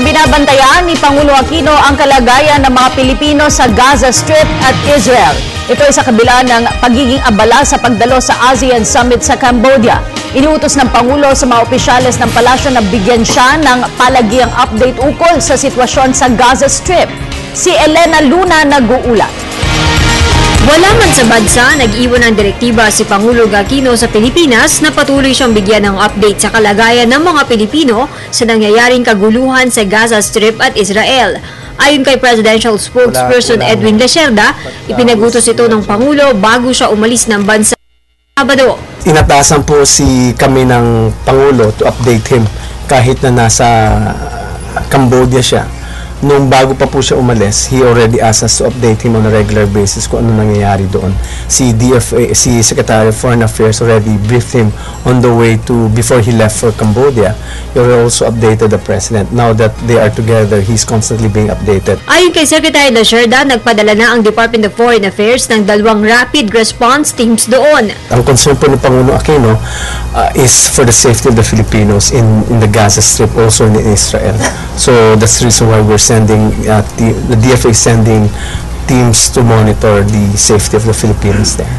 binabantayan ni Pangulo Aquino ang kalagayan ng mga Pilipino sa Gaza Strip at Israel. Ito ay sa kabila ng pagiging abala sa pagdalo sa ASEAN Summit sa Cambodia. Iniutos ng Pangulo sa mga opisyales ng palasyo na bigyan siya ng palagiang update ukol sa sitwasyon sa Gaza Strip. Si Elena Luna nag-uulat. Wala man sa bansa, nag-iwan ng direktiba si Pangulo Aquino sa Pilipinas na patuloy siyang bigyan ng update sa kalagayan ng mga Pilipino sa nangyayaring kaguluhan sa Gaza Strip at Israel. Ayon kay Presidential Spokesperson Edwin Lecerda, ipinagutos ito ng Pangulo bago siya umalis ng bansa Sabado. Inatasan po kami ng Pangulo to update him kahit na nasa Cambodia siya. Nung bago pa po siya umalis, he already asked us to update him on a regular basis kung ano nangyayari doon. Si Secretary of Foreign Affairs already briefed him on the way before he left for Cambodia. He also updated the President. Now that they are together, he's constantly being updated. Ayon kay Secretary Lecerda, nagpadala na ang Department of Foreign Affairs ng 2 rapid response teams doon. Ang concern po ni Pangulo Aquino is for the safety of the Filipinos in the Gaza Strip, also in Israel. So that's the reason why we're sending the DFA is sending teams to monitor the safety of the Filipinos there.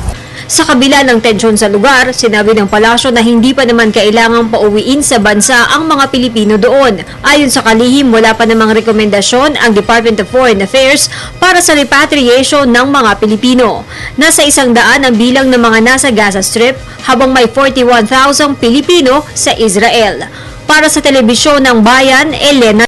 Sa kabila ng tensyon sa lugar, sinabi ng palasyo na hindi pa naman kailangang pauwiin sa bansa ang mga Pilipino doon. Ayon sa kalihim, wala pa namang rekomendasyon ang Department of Foreign Affairs para sa repatriation ng mga Pilipino. Nasa 100 ang bilang ng mga nasa Gaza Strip, habang may 41,000 Pilipino sa Israel. Para sa Telebisyon ng Bayan, Elena